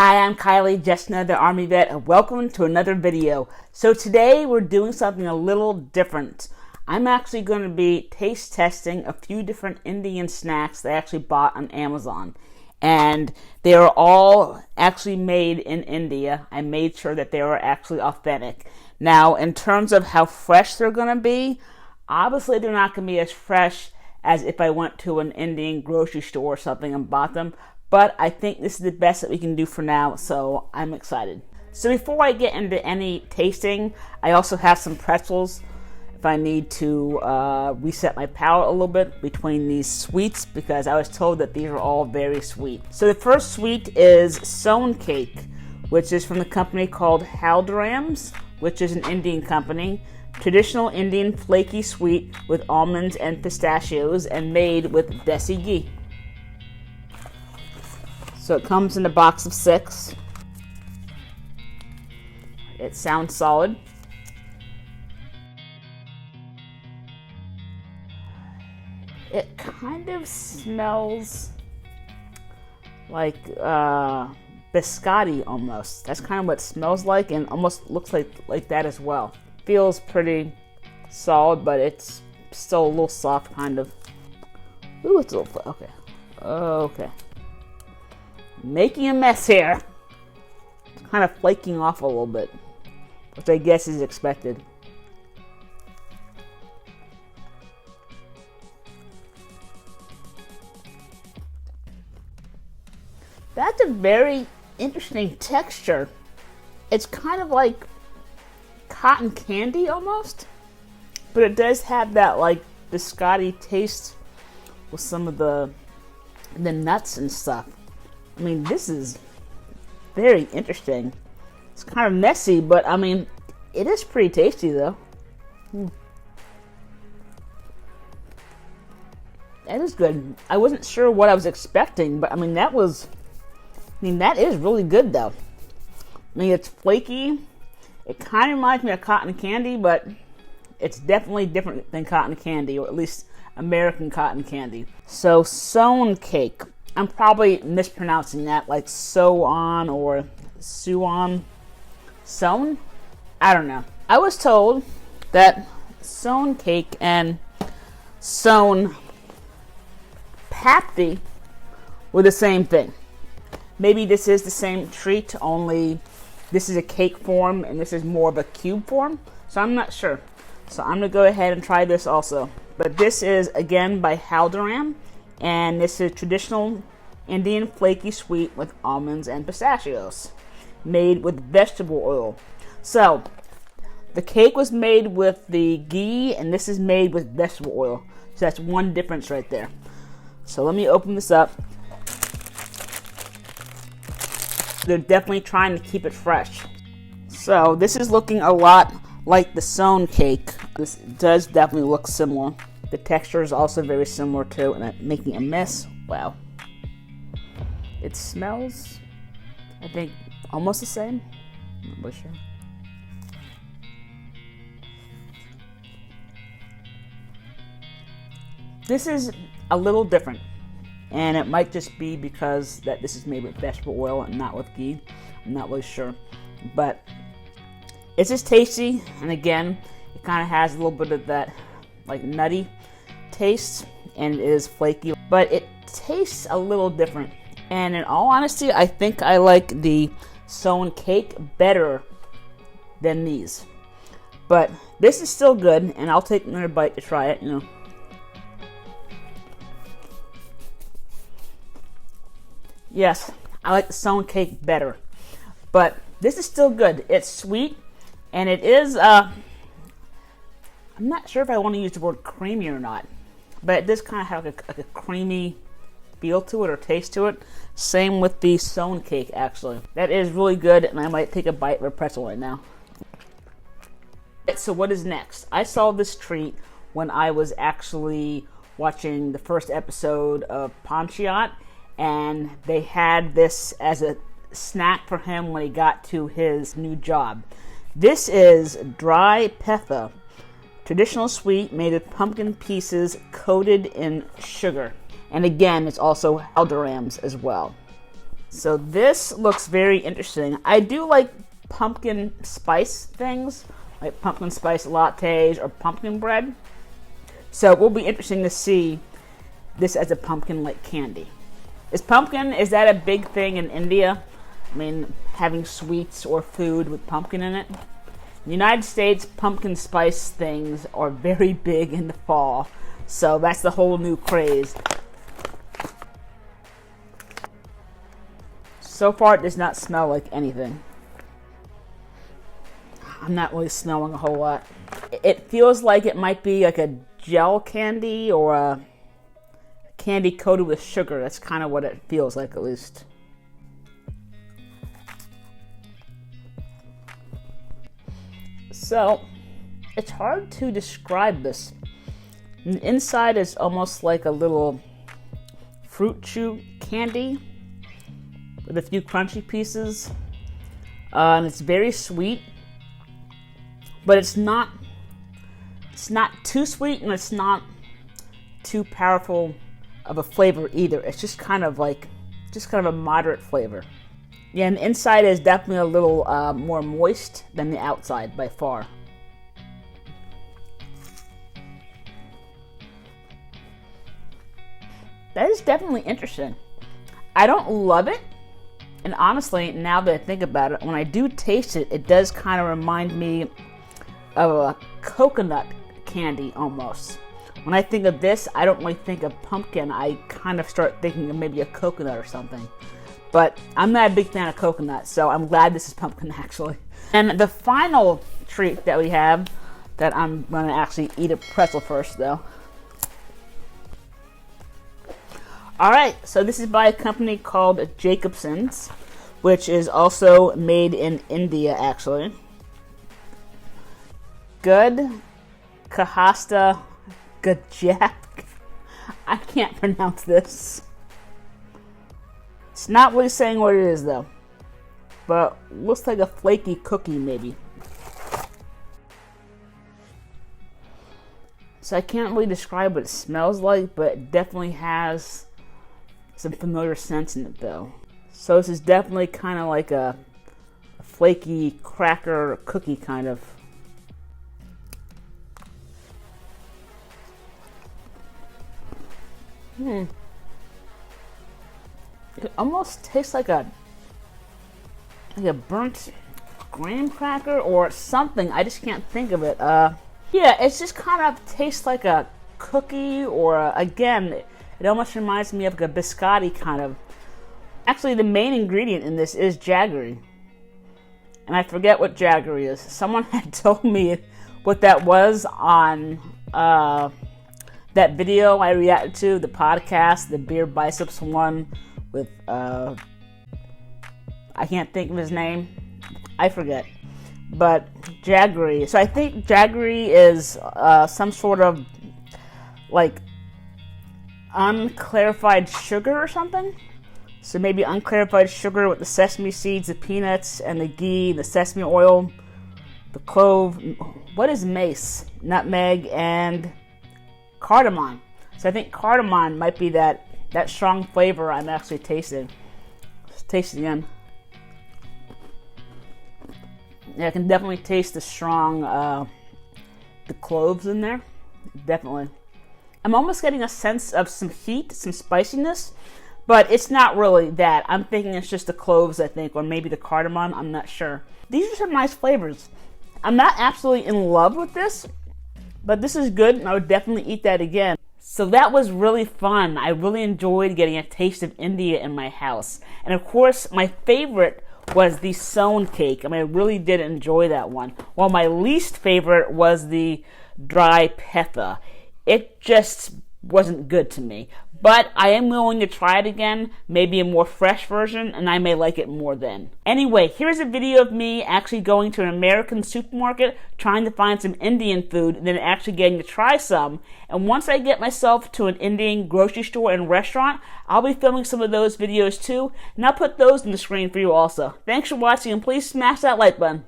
Hi, I'm Kylie, just another Army vet, and welcome to another video. So today we're doing something a little different. I'm actually going to be taste testing a few different Indian snacks that I actually bought on Amazon. And they are all actually made in India. I made sure that they were actually authentic. Now, in terms of how fresh they're going to be, obviously they're not going to be as fresh as if I went to an Indian grocery store or something and bought them. But I think this is the best that we can do for now, so I'm excited. So before I get into any tasting, I also have some pretzels if I need to reset my palate a little bit between these sweets, because I was told that these are all very sweet. So the first sweet is Soan cake, which is from the company called Haldirams, which is an Indian company. Traditional Indian flaky sweet with almonds and pistachios and made with desi ghee. So it comes in a box of 6. It sounds solid. It kind of smells like biscotti almost. That's kind of what it smells like, and almost looks like that as well. Feels pretty solid, but it's still a little soft, kind of. Ooh, it's a little, okay. Okay. Making a mess here. It's kind of flaking off a little bit, which I guess is expected. That's a very interesting texture. It's kind of like cotton candy almost, but it does have that like biscotti taste with some of the nuts and stuff. I mean, this is very interesting. It's kind of messy, but I mean, it is pretty tasty though. That is good. I wasn't sure what I was expecting, but I mean, that is really good though. I mean, it's flaky. It kind of reminds me of cotton candy, but it's definitely different than cotton candy, or at least American cotton candy. So, Soan cake. I'm probably mispronouncing that, like Soan or Soan. Soan? I don't know. I was told that Soan cake and Soan Papdi were the same thing. Maybe this is the same treat, only this is a cake form and this is more of a cube form. So I'm not sure. So I'm going to go ahead and try this also. But this is, again, by Haldiram. And this is traditional Indian flaky sweet with almonds and pistachios, made with vegetable oil. So, the cake was made with the ghee, and this is made with vegetable oil. So that's one difference right there. So let me open this up. They're definitely trying to keep it fresh. So this is looking a lot like the Soan cake. This does definitely look similar. The texture is also very similar too, and I'm making a mess. Wow. It smells, I think, almost the same. I'm not really sure. This is a little different, and it might just be because that this is made with vegetable oil and not with ghee. I'm not really sure, but it's just tasty, and again, it kind of has a little bit of that like nutty taste, and it is flaky, but it tastes a little different. And in all honesty, I think I like the Soan cake better than these. But this is still good, and I'll take another bite to try it, you know. Yes, I like the Soan cake better. But this is still good. It's sweet, and it is, I'm not sure if I want to use the word creamy or not, but it does kind of have like a creamy feel to it or taste to it. Same with the Soan cake, actually. That is really good, and I might take a bite of a pretzel right now. So what is next? I saw this treat when I was actually watching the first episode of Panchayat, and they had this as a snack for him when he got to his new job. This is dry Petha, traditional sweet made with pumpkin pieces coated in sugar. And again, it's also Haldirams as well. So this looks very interesting. I do like pumpkin spice things, like pumpkin spice lattes or pumpkin bread. So it will be interesting to see this as a pumpkin-like candy. Is that a big thing in India? I mean, having sweets or food with pumpkin in it? In the United States, pumpkin spice things are very big in the fall. So that's the whole new craze. So far, it does not smell like anything. I'm not really smelling a whole lot. It feels like it might be like a gel candy or a candy coated with sugar. That's kind of what it feels like, at least. So, it's hard to describe this. The inside is almost like a little fruit chew candy with a few crunchy pieces. And it's very sweet, but it's not too sweet and it's not too powerful of a flavor either. It's just kind of a moderate flavor. Yeah, and the inside is definitely a little more moist than the outside by far. That is definitely interesting. I don't love it, and honestly, now that I think about it, when I do taste it, it does kind of remind me of a coconut candy almost. When I think of this, I don't really think of pumpkin. I kind of start thinking of maybe a coconut or something. But I'm not a big fan of coconut, so I'm glad this is pumpkin actually. And the final treat that we have, that I'm going to actually eat a pretzel first though. Alright, so this is by a company called Jabsons, which is also made in India actually. Good Khasta Gajak. I can't pronounce this. It's not really saying what it is though, but looks like a flaky cookie maybe. So I can't really describe what it smells like, but it definitely has some familiar scents in it though. So this is definitely kind of like a flaky cracker cookie kind of. It almost tastes like a burnt graham cracker or something. I just can't think of it. Yeah, it just kind of tastes like a cookie, or again, it almost reminds me of like a biscotti kind of. Actually, the main ingredient in this is jaggery, and I forget what jaggery is. Someone had told me what that was on that video I reacted to, the podcast, the beer biceps one with I can't think of his name. I forget. But jaggery. So I think jaggery is some sort of like unclarified sugar or something. So maybe unclarified sugar with the sesame seeds, the peanuts, and the ghee, the sesame oil, the clove. What is mace? Nutmeg and cardamom. So I think cardamom might be that strong flavor I'm actually tasting. Let's taste it again. Yeah, I can definitely taste the strong, the cloves in there. Definitely. I'm almost getting a sense of some heat, some spiciness, but it's not really that. I'm thinking it's just the cloves, I think, or maybe the cardamom. I'm not sure. These are some nice flavors. I'm not absolutely in love with this, but this is good, and I would definitely eat that again. So that was really fun. I really enjoyed getting a taste of India in my house. And of course, my favorite was the Soan cake. I mean, I really did enjoy that one. While my least favorite was the dry Petha. It just wasn't good to me. But I am willing to try it again, maybe a more fresh version, and I may like it more then. Anyway, here's a video of me actually going to an American supermarket, trying to find some Indian food, and then actually getting to try some. And once I get myself to an Indian grocery store and restaurant, I'll be filming some of those videos too, and I'll put those on the screen for you also. Thanks for watching, and please smash that like button.